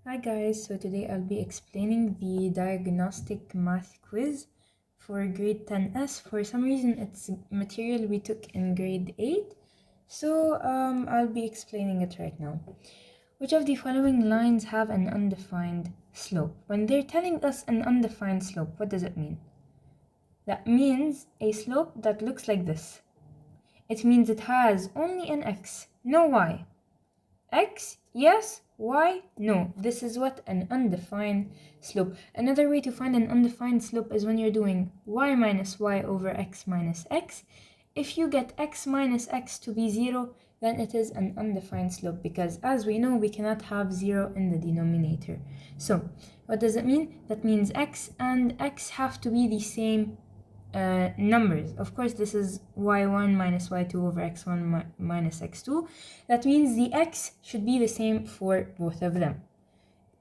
Hi guys, so today I'll be explaining the diagnostic math quiz for grade 10S. For some reason it's material we took in grade 8, so I'll be explaining it right now. Which of the following lines have an undefined slope? When they're telling us an undefined slope, what does it mean? That means a slope that looks like this. It means it has only an x, no y. X, yes. Y, no. This is what an undefined slope. Another way to find an undefined slope is when you're doing y minus y over x minus x. If you get x minus x to be 0, then it is an undefined slope because as we know, we cannot have 0 in the denominator. So what does it mean? That means x and x have to be the same numbers. Of course, this is y1 minus y2 over x1 minus x2. That means the x should be the same for both of them.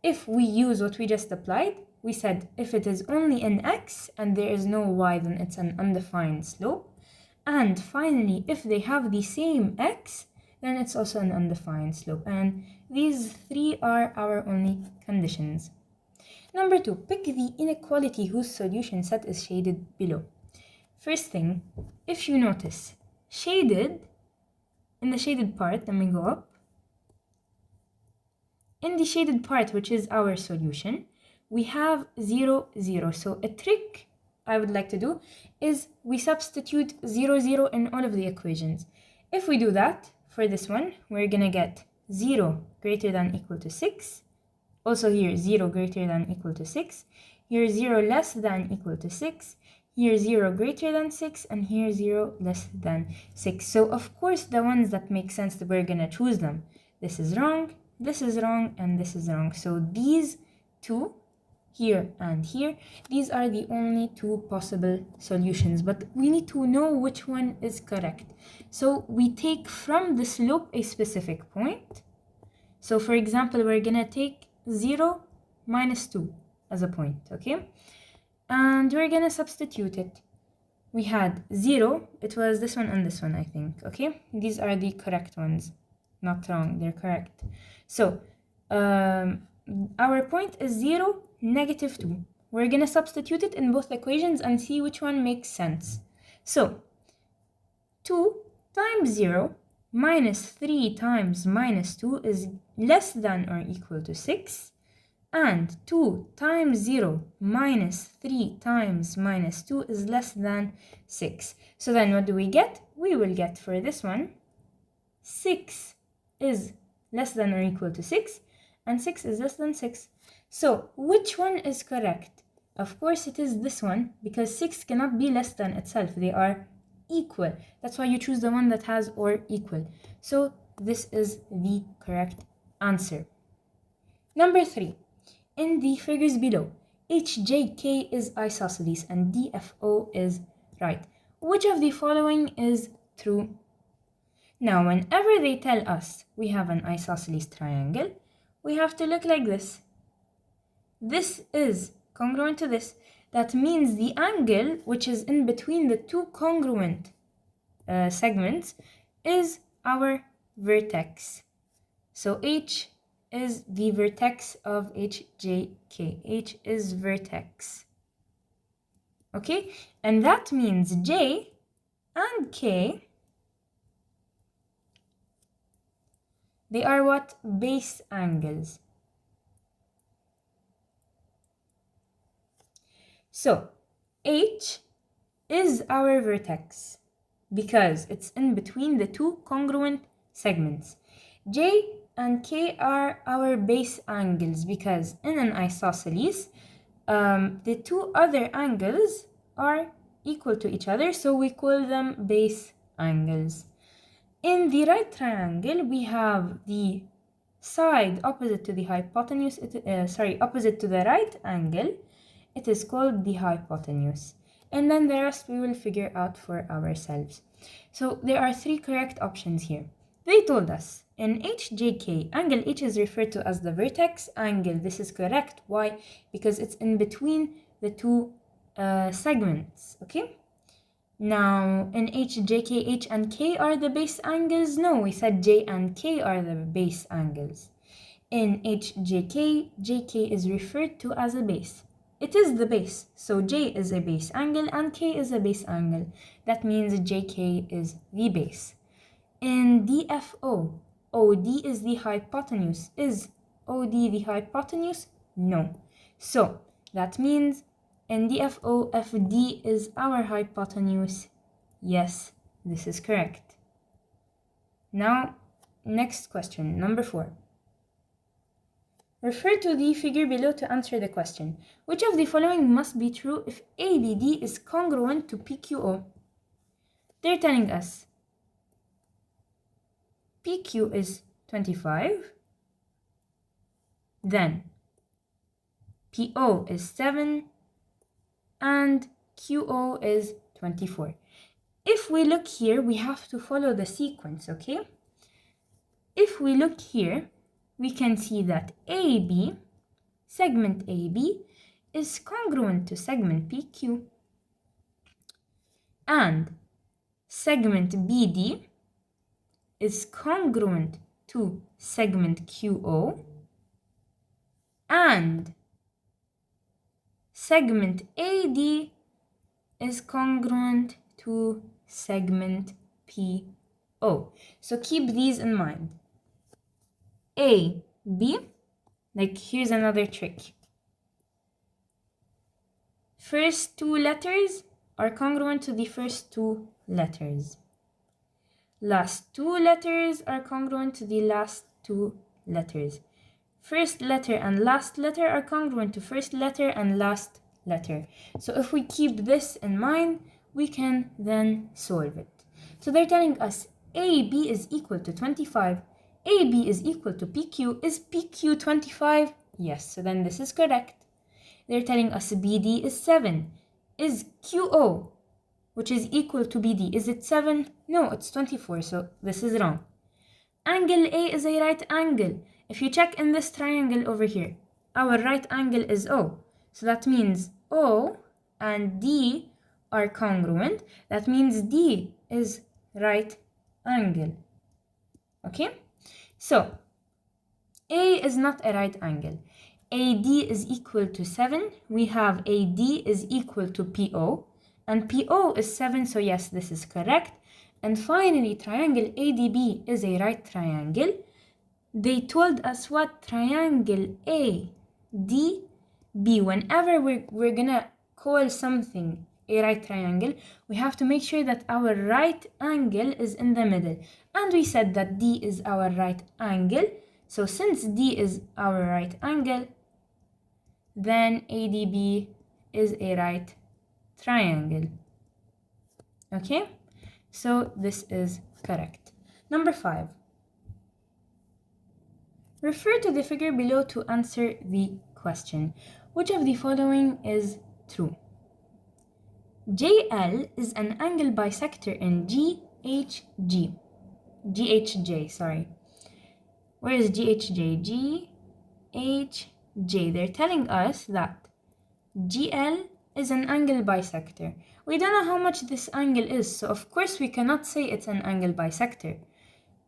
If we use what we just applied, we said if it is only an x and there is no y, then it's an undefined slope. And finally, if they have the same x, then it's also an undefined slope. And these three are our only conditions. Number 2, pick the inequality whose solution set is shaded below. First thing, if you notice, shaded, in the shaded part, let me go up. In the shaded part, which is our solution, we have 0, 0. So a trick I would like to do is we substitute 0, 0 in all of the equations. If we do that, for this one, we're gonna get 0 greater than equal to 6. Also here, 0 greater than equal to 6. Here, 0 less than equal to 6. Here 0 greater than 6, and here 0 less than 6. So of course the ones that make sense, that we're gonna choose them. This is wrong, and this is wrong. So these two, here and here, these are the only two possible solutions, but we need to know which one is correct. So we take from the slope a specific point. So for example, we're gonna take 0, minus 2 as a point, okay? And we're gonna substitute it. We had 0, it was this one and this one, I think, okay? These are the correct ones, not wrong, they're correct. So our point is 0, negative 2. We're gonna substitute it in both equations and see which one makes sense. So 2 times 0 minus 3 times minus 2 is less than or equal to 6. And 2 times 0 minus 3 times minus 2 is less than 6. So then what do we get? We will get for this one, 6 is less than or equal to 6, and 6 is less than 6. So which one is correct? Of course it is this one, because 6 cannot be less than itself. They are equal. That's why you choose the one that has or equal. So this is the correct answer. Number 3. In the figures below, HJK is isosceles and DFO is right. Which of the following is true? Now, whenever they tell us we have an isosceles triangle, we have to look like this. This is congruent to this. That means the angle which is in between the two congruent segments is our vertex. So H is the vertex of HJK. H is vertex. Okay? And that means J and K, they are what? Base angles. So H is our vertex because it's in between the two congruent segments. J and K are our base angles because in an isosceles, the two other angles are equal to each other, so we call them base angles. In the right triangle, we have the side opposite to the hypotenuse, opposite to the right angle. It is called the hypotenuse. And then the rest we will figure out for ourselves. So there are 3 correct options here. They told us in HJK, angle H is referred to as the vertex angle. This is correct. Why? Because it's in between the two segments, okay? Now, in HJK, H and K are the base angles? No, we said J and K are the base angles. In HJK, JK is referred to as a base. It is the base, so J is a base angle and K is a base angle. That means JK is the base. In DFO, OD is the hypotenuse. Is OD the hypotenuse? No. So that means in DFO, FD is our hypotenuse. Yes, this is correct. Now, next question, number 4. Refer to the figure below to answer the question. Which of the following must be true if ABD is congruent to PQO? They're telling us PQ is 25, then PO is 7, and QO is 24. If we look here, we have to follow the sequence, okay? If we look here, we can see that AB, segment AB, is congruent to segment PQ. And segment BD is congruent to segment QO. And segment AD is congruent to segment PO. So keep these in mind. A, B, like here's another trick. First two letters are congruent to the first two letters. Last two letters are congruent to the last two letters. First letter and last letter are congruent to first letter and last letter. So if we keep this in mind, we can then solve it. So they're telling us AB is equal to 25. AB is equal to PQ. Is PQ 25? Yes, so then this is correct. They're telling us BD is 7. Is QO, which is equal to BD, is it 7? No, it's 24, so this is wrong. Angle A is a right angle. If you check in this triangle over here, our right angle is O. So that means O and D are congruent. That means D is right angle. Okay? So, A is not a right angle. AD is equal to 7. We have AD is equal to PO. And PO is 7, so yes, this is correct. And finally, triangle ADB is a right triangle. They told us what triangle ADB, whenever we're gonna call something a right triangle, we have to make sure that our right angle is in the middle. And we said that D is our right angle. So since D is our right angle, then ADB is a right triangle. Okay? So this is correct. Number 5. Refer to the figure below to answer the question. Which of the following is true? JL is an angle bisector in GHJ, sorry. Where is GHJ? GHJ. They're telling us that GL is an angle bisector. We don't know how much this angle is, so of course we cannot say it's an angle bisector.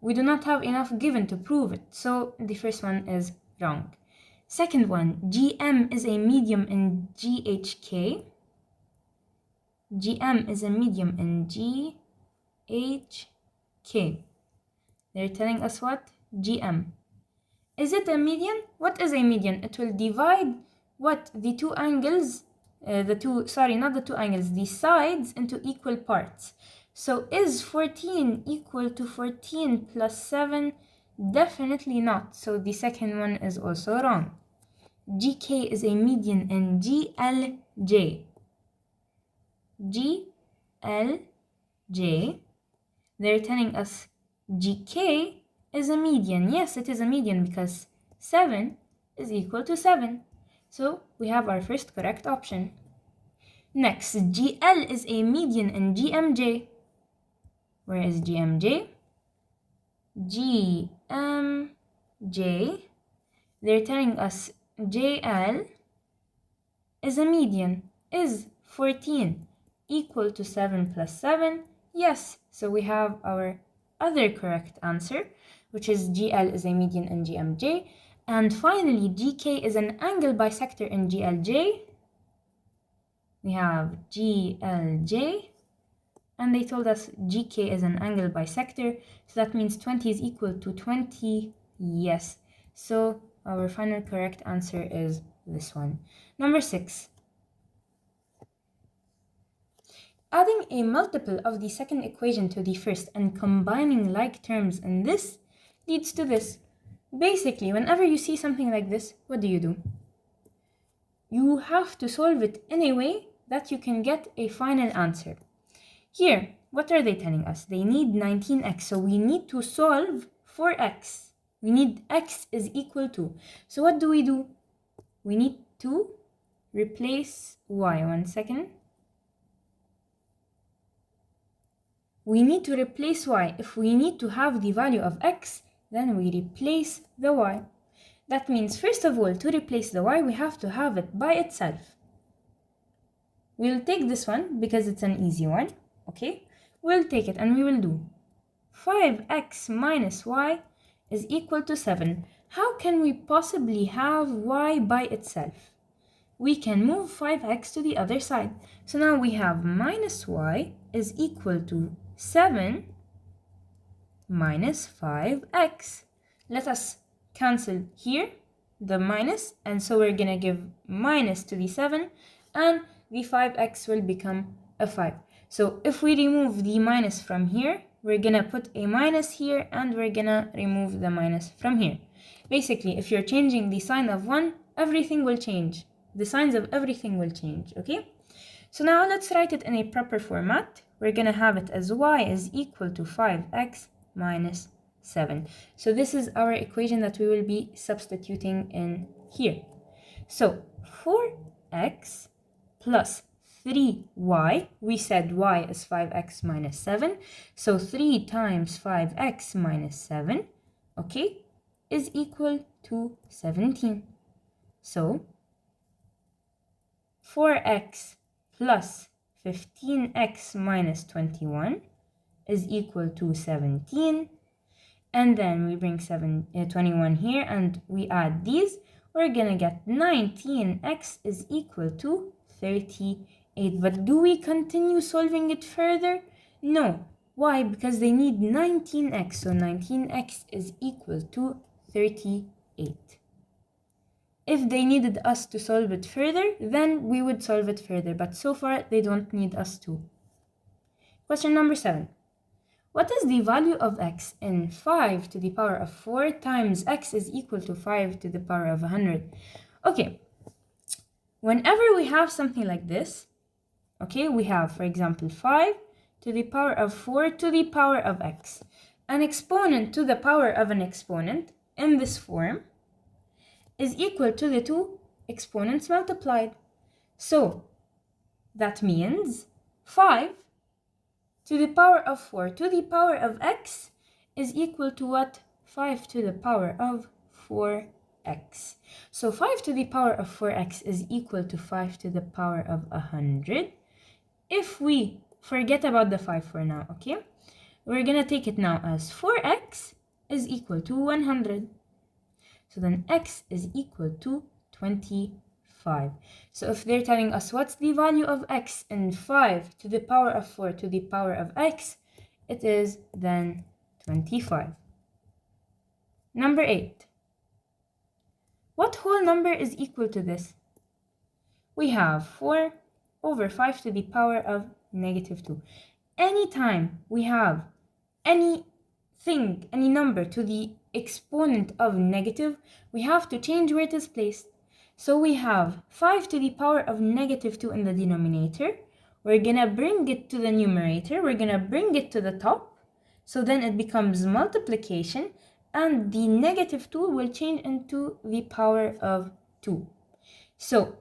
We do not have enough given to prove it, so the first one is wrong. Second one, GM is a medium in GHK. GM is a medium in GHK. They're telling us what? GM. Is it a median? What is a median? It will divide what? The two angles, the sides into equal parts. So is 14 equal to 14 plus 7? Definitely not. So the second one is also wrong. GK is a median in GLJ. GLJ. They're telling us GK is a median. Yes, it is a median because 7 is equal to 7. So we have our first correct option. Next, GL is a median in GMJ. Where is GMJ? GMJ. They're telling us JL is a median. Is 14 equal to 7 plus 7? Yes, so we have our other correct answer, which is GL is a median in GMJ. And finally, GK is an angle bisector in GLJ. We have GLJ, and they told us GK is an angle bisector, so that means 20 is equal to 20, yes. So our final correct answer is this one. Number 6. Adding a multiple of the second equation to the first and combining like terms in this leads to this. Basically, whenever you see something like this, what do? You have to solve it in a way that you can get a final answer. Here, what are they telling us? They need 19x, so we need to solve for x. We need x is equal to. So what do? We need to replace y. One second. We need to replace y. If we need to have the value of x, then we replace the y. That means, first of all, to replace the y, we have to have it by itself. We'll take this one because it's an easy one, okay? We'll take it and we will do 5x minus y is equal to 7. How can we possibly have y by itself? We can move 5x to the other side. So now we have minus y is equal to 7 minus 5x. Let us cancel here the minus, and so we're gonna give minus to the 7, and the 5x will become a 5. So if we remove the minus from here, we're gonna put a minus here, and we're gonna remove the minus from here. Basically, if you're changing the sign of one, everything will change. The signs of everything will change, okay? So now let's write it in a proper format. We're gonna have it as y is equal to 5x minus 7. So this is our equation that we will be substituting in here. So 4x plus 3y, we said y is 5x minus 7, so 3 times 5x minus 7, okay, is equal to 17. So 4x plus 15x minus 21 is equal to 17. And then we bring 21 here and we add these. We're gonna get 19x is equal to 38. But do we continue solving it further? No. Why? Because they need 19x. So 19x is equal to 38. If they needed us to solve it further, then we would solve it further. But so far, they don't need us to. Question number 7. What is the value of x in 5 to the power of 4 times x is equal to 5 to the power of 100? Okay, whenever we have something like this, okay, we have, for example, 5 to the power of 4 to the power of x. An exponent to the power of an exponent in this form is equal to the two exponents multiplied. So that means 5 to the power of 4 to the power of x is equal to what? 5 to the power of 4x. So 5 to the power of 4x is equal to 5 to the power of 100. If we forget about the 5 for now, okay? We're gonna take it now as 4x is equal to 100. So then x is equal to 25. So if they're telling us what's the value of x in 5 to the power of 4 to the power of x, it is then 25. Number 8. What whole number is equal to this? We have 4 over 5 to the power of negative 2. Anytime we have any number to the exponent of negative, we have to change where it is placed. So we have 5 to the power of negative 2 in the denominator. We're gonna bring it to the numerator. We're gonna bring it to the top. So then it becomes multiplication, and the negative 2 will change into the power of 2. So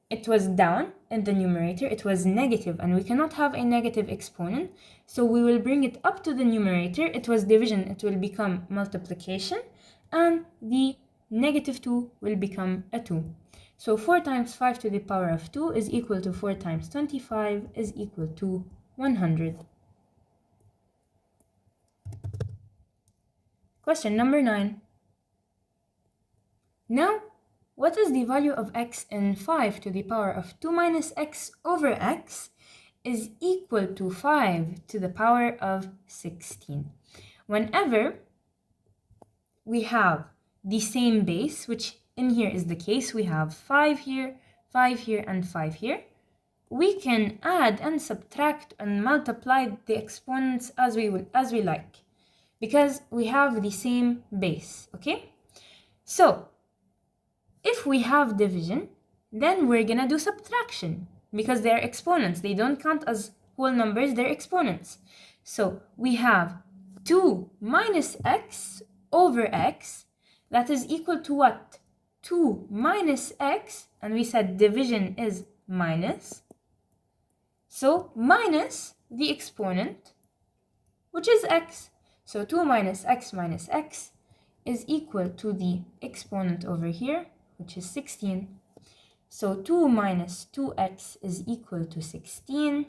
it was down in the numerator, it was negative, and we cannot have a negative exponent, so we will bring it up to the numerator. It was division, it will become multiplication, and the negative 2 will become a 2. So 4 times 5 to the power of 2 is equal to 4 times 25 is equal to 100. Question number 9. Now, what is the value of x in 5 to the power of 2 minus x over x is equal to 5 to the power of 16? Whenever we have the same base, which in here is the case, we have 5 here, 5 here, and 5 here, we can add and subtract and multiply the exponents as we like, because we have the same base, okay? So if we have division, then we're gonna do subtraction, because they're exponents. They don't count as whole numbers, they're exponents. So we have 2 minus x over x, that is equal to what? 2 minus x, and we said division is minus. So minus the exponent, which is x. So 2 minus x is equal to the exponent over here, which is 16. So 2 minus 2x is equal to 16.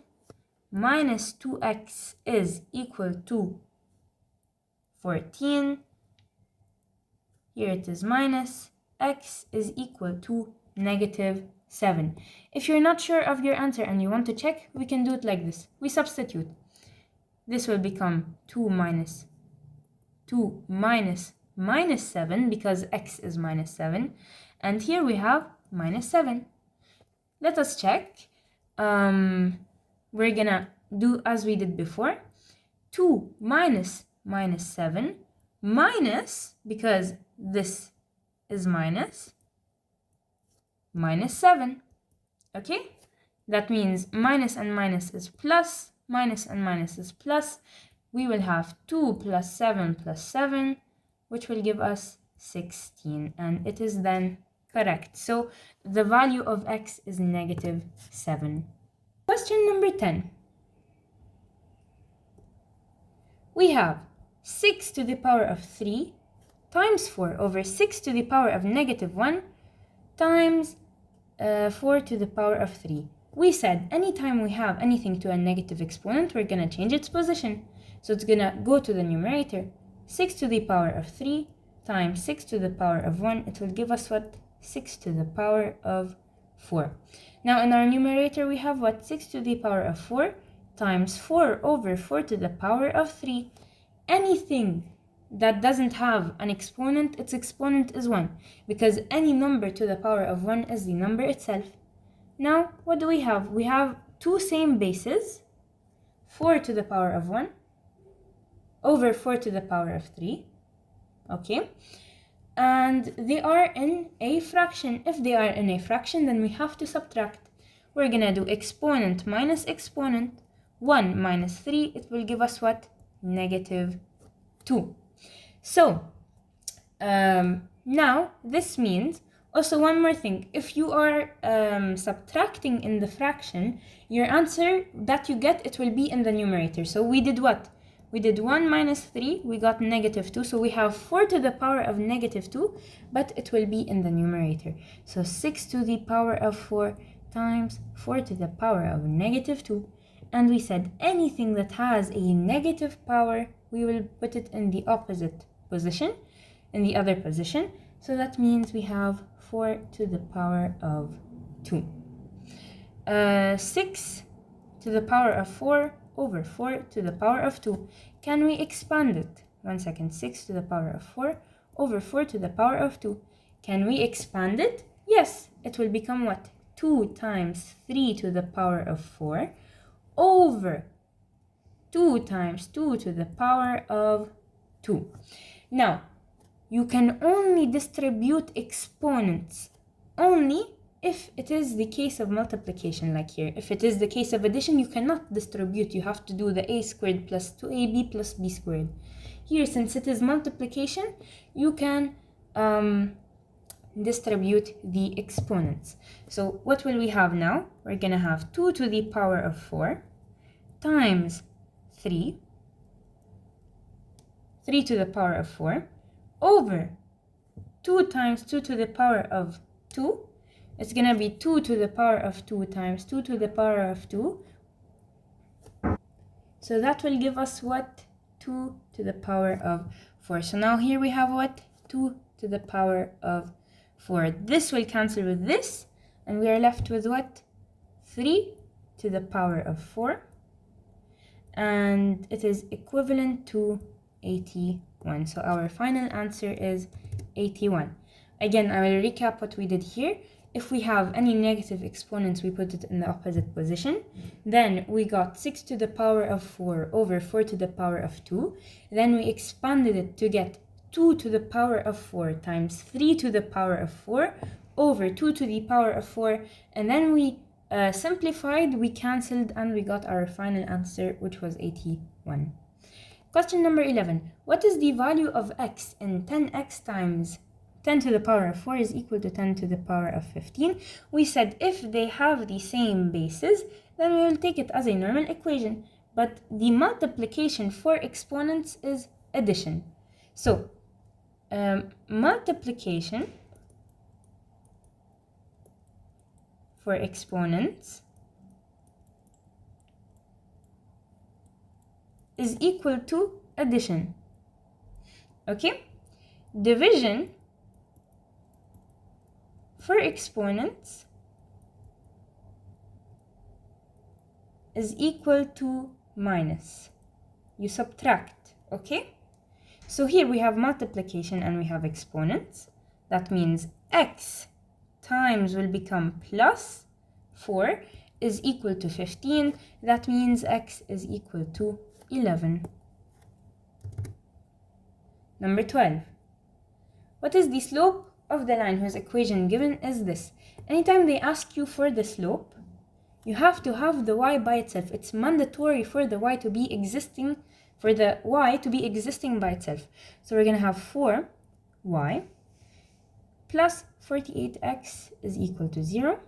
Minus 2x is equal to 14. Here it is minus. X is equal to negative 7. If you're not sure of your answer and you want to check, we can do it like this. We substitute. This will become 2 minus minus 7, because x is minus 7. And here we have minus 7. Let us check. We're gonna do as we did before. 2 minus minus 7 minus, because this is minus 7. Okay? That means minus and minus is plus, minus and minus is plus. We will have 2 plus 7 plus 7, which will give us 16, and it is then correct. So the value of x is negative 7. Question number 10. We have 6 to the power of 3 times 4 over 6 to the power of negative 1 times 4 to the power of 3. We said anytime we have anything to a negative exponent, we're going to change its position. So it's going to go to the numerator. 6 to the power of 3 times 6 to the power of 1, it will give us what? 6 to the power of 4. Now in our numerator we have what? 6 to the power of 4 times 4 over 4 to the power of 3. Anything that doesn't have an exponent, its exponent is 1, because any number to the power of 1 is the number itself. Now what do we have? We have two same bases, 4 to the power of 1 over 4 to the power of 3, okay? And they are in a fraction. If they are in a fraction, then we have to subtract. We're gonna do exponent minus exponent. 1 minus 3, it will give us what? Negative 2. So, now this means, also one more thing, if you are subtracting in the fraction, your answer that you get, it will be in the numerator. So we did what? We did 1 minus 3, we got negative 2, so we have 4 to the power of negative 2, but it will be in the numerator. So 6 to the power of 4 times 4 to the power of negative 2. And we said anything that has a negative power, we will put it in the opposite position, in the other position. So that means we have 4 to the power of 2. 6 to the power of 4 over 4 to the power of 2. Can we expand it? 1 second. 6 to the power of 4 over 4 to the power of 2. Can we expand it? Yes. It will become what? 2 times 3 to the power of 4 over 2 times 2 to the power of 2. Now, you can only distribute exponents only if it is the case of multiplication, like here. If it is the case of addition, you cannot distribute. You have to do the a squared plus 2ab plus b squared. Here, since it is multiplication, you can distribute the exponents. So what will we have now? We're going to have 2 to the power of 4 times 3 to the power of 4 over 2 times 2 to the power of 2. It's going to be 2 to the power of 2 times 2 to the power of 2. So that will give us what? 2 to the power of 4. So now here we have what? 2 to the power of 4. This will cancel with this, and we are left with what? 3 to the power of 4. And it is equivalent to 81. So our final answer is 81. Again, I will recap what we did here. If we have any negative exponents, we put it in the opposite position. Then we got 6 to the power of 4 over 4 to the power of 2. Then we expanded it to get 2 to the power of 4 times 3 to the power of 4 over 2 to the power of 4. And then we simplified, we cancelled, and we got our final answer, which was 81. Question number 11. What is the value of x in 10x times 10 to the power of 4 is equal to 10 to the power of 15? We said if they have the same bases, then we will take it as a normal equation. But the multiplication for exponents is addition. So, multiplication for exponents is equal to addition. Okay? Division for exponents is equal to minus. You subtract, okay? So here we have multiplication and we have exponents. That means x times will become plus 4 is equal to 15. That means x is equal to 11. Number 12. What is the slope of the line whose equation given is this? Anytime they ask you for the slope, you have to have the y by itself. It's mandatory for the y to be existing, by itself. So we're going to have 4y plus 48x is equal to 0.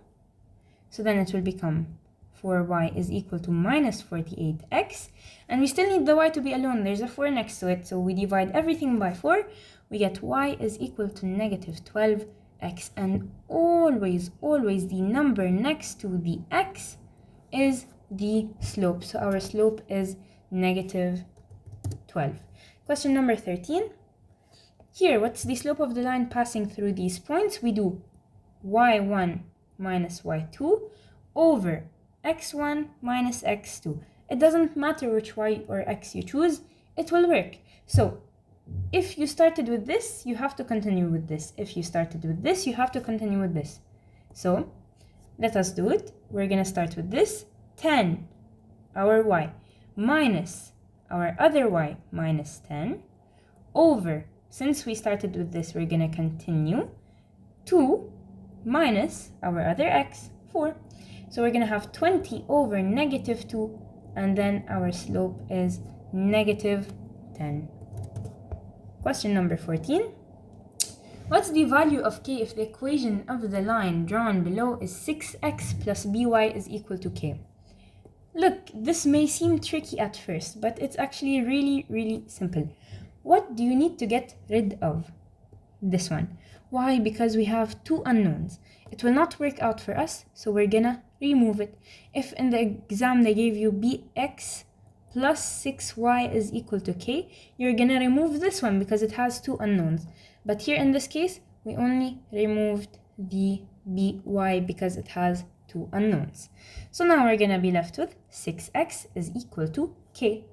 So then it will become 4y is equal to minus 48x. And we still need the y to be alone. There's a 4 next to it. So we divide everything by 4. We get y is equal to negative 12x. And always the number next to the x is the slope. So our slope is negative 12. Question number 13. Here, what's the slope of the line passing through these points? We do y1 minus y2 over x1 minus x2. It doesn't matter which y or x you choose, it will work. So if you started with this, you have to continue with this. If you started with this, you have to continue with this. So let us do it. We're going to start with this. 10, our y, minus our other y, minus 10, over, since we started with this, we're going to continue, 2 minus our other x, 4. So we're going to have 20 over negative 2, and then our slope is negative 10. Question number 14. What's the value of k if the equation of the line drawn below is 6x plus by is equal to k? Look, this may seem tricky at first, but it's actually really simple. What do you need to get rid of? This one. Why? Because we have two unknowns. It will not work out for us, so we're gonna remove it. If in the exam they gave you bx plus 6y is equal to k, you're gonna remove this one because it has two unknowns. But here in this case, we only removed the by because it has two unknowns. So now we're gonna be left with 6x is equal to k.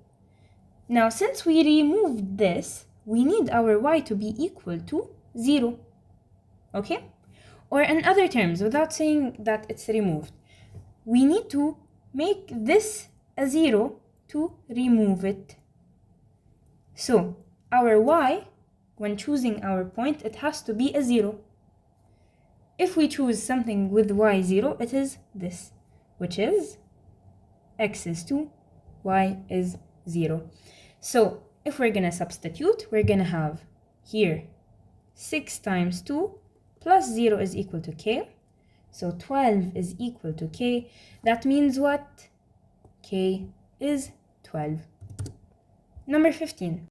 Now, since we removed this, we need our y to be equal to 0. Okay? Or in other terms, without saying that it's removed, we need to make this a 0 to remove it. So, our y, when choosing our point, it has to be a 0. If we choose something with y0, it is this, which is x is 2, y is 0. So if we're going to substitute, we're going to have here 6 times 2 plus 0 is equal to k. So 12 is equal to k. That means what? K is 12. Number 15.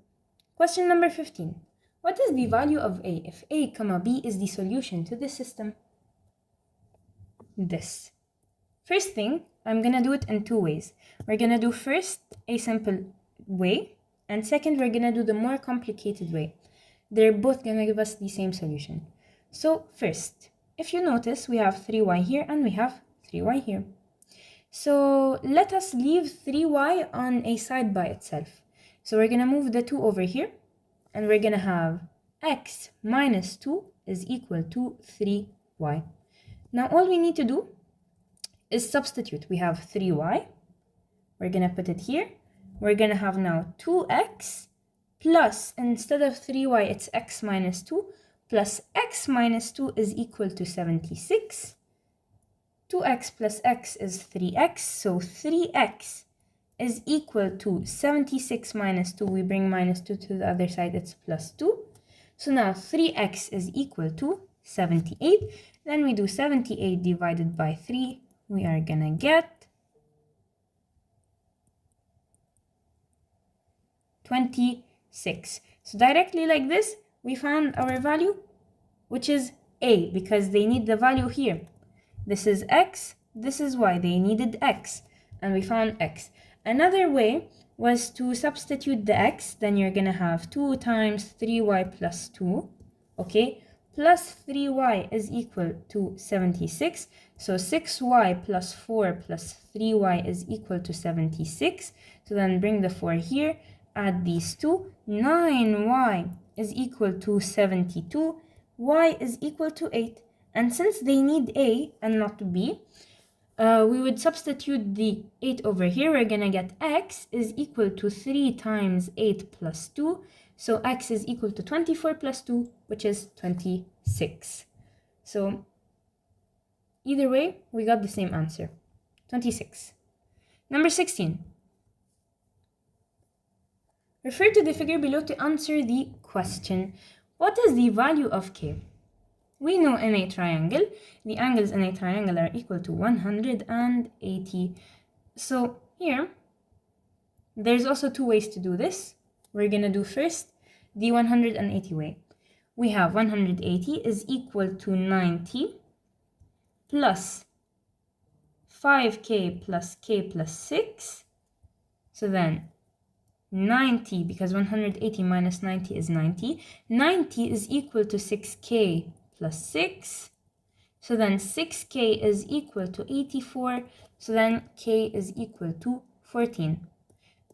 Question number 15. What is the value of a if a, b is the solution to the system? This. First thing, I'm going to do it in two ways. We're going to do first a simple way, and second, we're going to do the more complicated way. They're both going to give us the same solution. So first, if you notice, we have 3y here and we have 3y here. So let us leave 3y on a side by itself. So we're going to move the 2 over here, and we're going to have x minus 2 is equal to 3y. Now all we need to do is substitute. We have 3y. We're going to put it here. We're going to have now 2x plus, instead of 3y, it's x minus 2, plus x minus 2 is equal to 76. 2x plus x is 3x, so 3x is equal to 76 minus 2. We bring minus 2 to the other side, it's plus 2. So now 3x is equal to 78. Then we do 78 divided by 3. We are gonna get 26. So directly like this, we found our value, which is a, because they need the value here. This is x, this is y. They needed x, and we found x. Another way was to substitute the x. Then you're gonna have 2 times 3y plus 2, okay? Plus 3y is equal to 76. So 6y plus 4 plus 3y is equal to 76. So then bring the 4 here, add these two. 9y is equal to 72. Y is equal to 8. And since they need a and not b, we would substitute the 8 over here. We're gonna get x is equal to 3 times 8 plus 2. So x is equal to 24 plus 2, which is 26. So either way, we got the same answer, 26. Number 16. Refer to the figure below to answer the question. What is the value of k? We know in a triangle, the angles in a triangle are equal to 180. So here, there's also two ways to do this. We're going to do first the 180 way. We have 180 is equal to 90 plus 5k plus k plus 6. So then 90, because 180 minus 90 is 90. 90 is equal to 6k plus 6. So then 6k is equal to 84. So then k is equal to 14.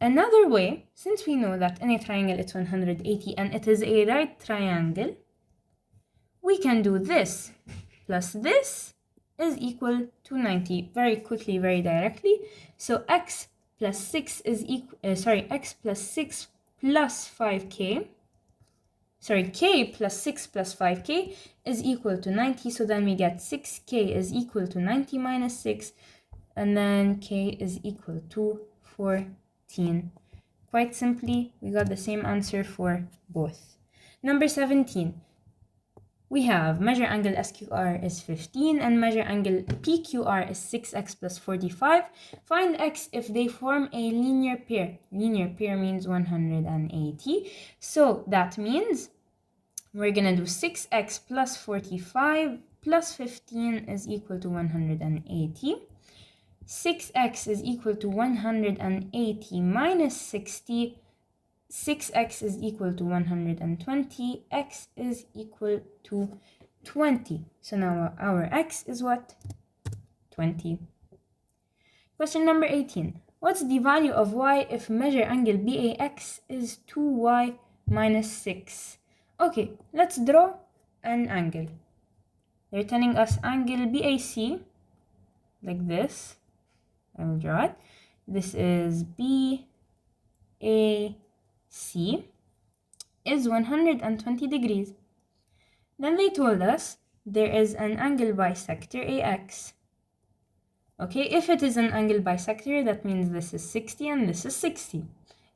Another way, since we know that in a triangle it's 180 and it is a right triangle, we can do this plus this is equal to 90 very quickly, very directly. So x plus 6 is equal, x plus 6 plus 5k, k plus 6 plus 5k is equal to 90. So then we get 6k is equal to 90 minus 6, and then k is equal to 14. Quite simply, we got the same answer for both. Number 17. We have measure angle SQR is 15 and measure angle PQR is 6x plus 45. Find x if they form a linear pair. Linear pair means 180. So that means we're going to do 6x plus 45 plus 15 is equal to 180. 6x is equal to 180 minus 60. 6x is equal to 120, x is equal to 20. So now our x is what? 20. Question number 18. What's the value of y if measure angle BAX is 2y minus 6? Okay, let's draw an angle. They're telling us angle BAC, like this. I will draw it. This is BAC. C is 120 degrees. Then they told us there is an angle bisector AX. Okay, if it is an angle bisector, that means this is 60 and this is 60.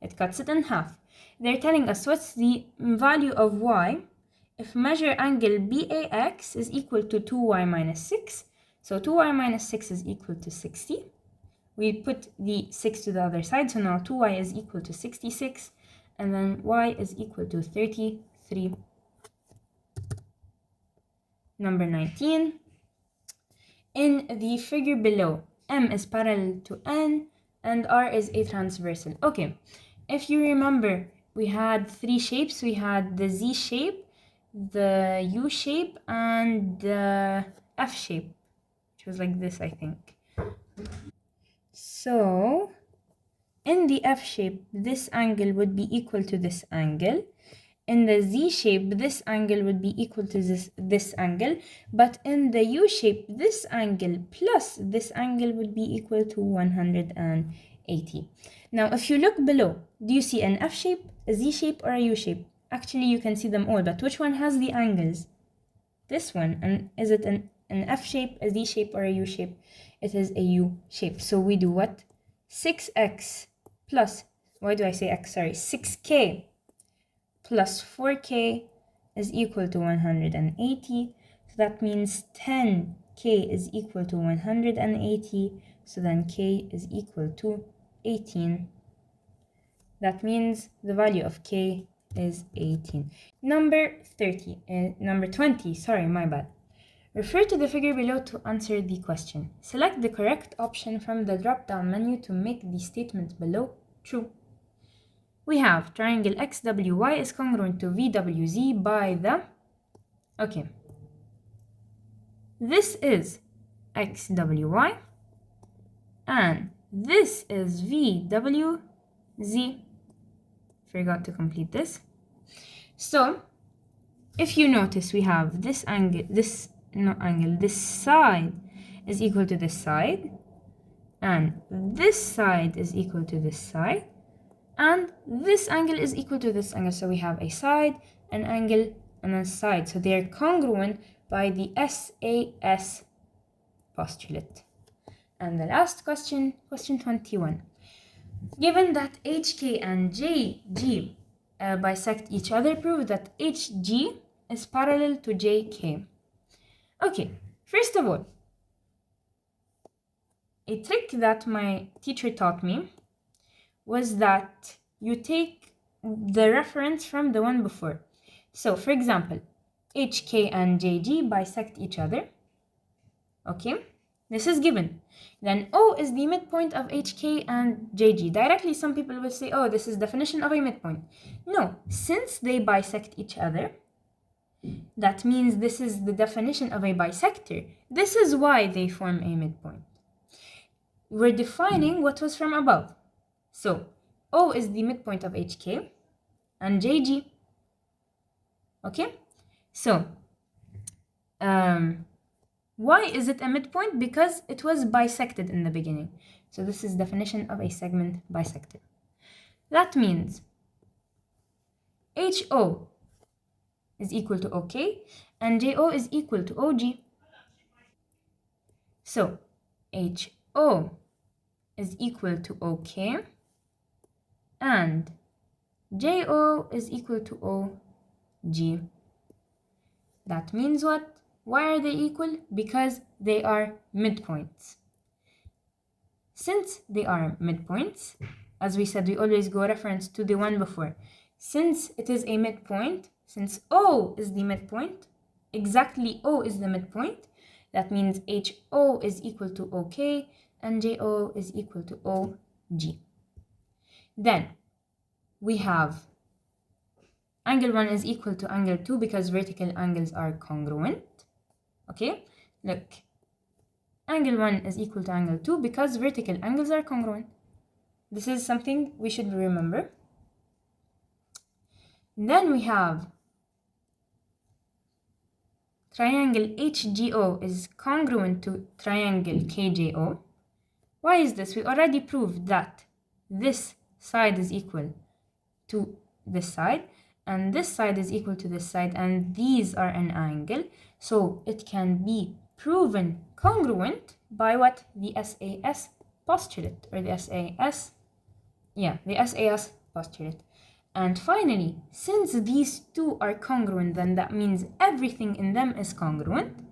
It cuts it in half. They're telling us what's the value of y if measure angle BAX is equal to 2y minus 6. So 2y minus 6 is equal to 60. We put the 6 to the other side, so now 2y is equal to 66. And then y is equal to 33. Number 19. In the figure below, M is parallel to N and R is a transversal. Okay, if you remember, we had three shapes. We had the Z shape, the U shape and the F shape, which was like this, I think. So in the F shape, this angle would be equal to this angle. In the Z shape, this angle would be equal to this angle. But in the U shape, this angle plus this angle would be equal to 180. Now, if you look below, do you see an F shape, a Z shape, or a U shape? Actually, you can see them all, but which one has the angles? This one. And is it an F shape, a Z shape, or a U shape? It is a U shape. So we do what? 6x plus, why do I say x? Sorry, 6k plus 4k is equal to 180. So that means 10k is equal to 180. So then k is equal to 18. That means the value of k is 18. Number 20, sorry, my bad. Refer to the figure below to answer the question. Select the correct option from the drop-down menu to make the statement below true. We have triangle XWY is congruent to VWZ by the... Okay. This is XWY and this is VWZ. Forgot to complete this. So, if you notice, we have this angle, this side is equal to this side, and this side is equal to this side, and this angle is equal to this angle. So we have a side, an angle, and a side. So they are congruent by the SAS postulate. And the last question, question 21. Given that HK and JG bisect each other, prove that HG is parallel to JK. Okay, first of all, a trick that my teacher taught me was that you take the reference from the one before. So, for example, HK and JG bisect each other. Okay, this is given. Then O is the midpoint of HK and JG. Directly, some people will say, oh, this is definition of a midpoint. No, since they bisect each other, that means this is the definition of a bisector. This is why they form a midpoint. We're defining what was from above. So, O is the midpoint of HK and JG. Okay? So, why is it a midpoint? Because it was bisected in the beginning. So this is definition of a segment bisector. That means HO is equal to OK and JO is equal to OG. So HO is equal to OK and JO is equal to OG. That means what? Why are they equal? Because they are midpoints. Since they are midpoints, as we said, we always go reference to the one before. Since it is a midpoint, since O is the midpoint, exactly O is the midpoint, that means HO is equal to OK and JO is equal to OG. Then we have angle 1 is equal to angle 2 because vertical angles are congruent. Okay, look. Angle 1 is equal to angle 2 because vertical angles are congruent. This is something we should remember. Then we have triangle HGO is congruent to triangle KJO. Why is this? We already proved that this side is equal to this side and this side is equal to this side and these are an angle. So it can be proven congruent by what? The SAS postulate or the SAS postulate. And finally, since these two are congruent, then that means everything in them is congruent.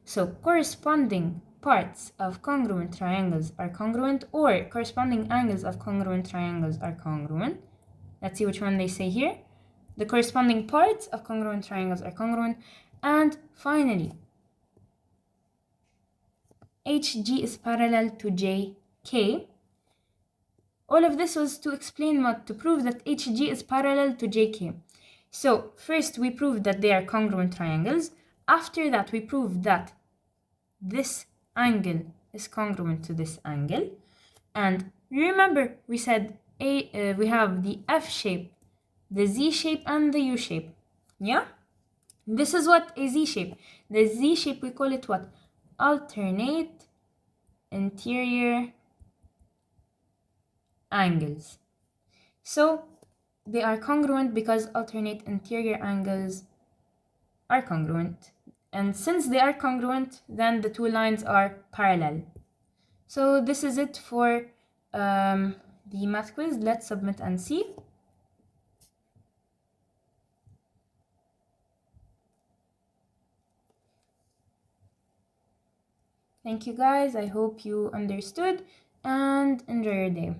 So corresponding parts of congruent triangles are congruent or corresponding angles of congruent triangles are congruent. Let's see which one they say here. The corresponding parts of congruent triangles are congruent. And finally, HG is parallel to JK. All of this was to explain what? To prove that HG is parallel to JK. So first we proved that they are congruent triangles. After that we proved that this angle is congruent to this angle. And remember we said we have the F shape, the Z shape, and the U shape. Yeah? This is what a Z shape. The Z shape, we call it what? Alternate interior angles. So they are congruent because alternate interior angles are congruent. And since they are congruent, then the two lines are parallel. So this is it for the math quiz. Let's submit and see. Thank you guys. I hope you understood and enjoy your day.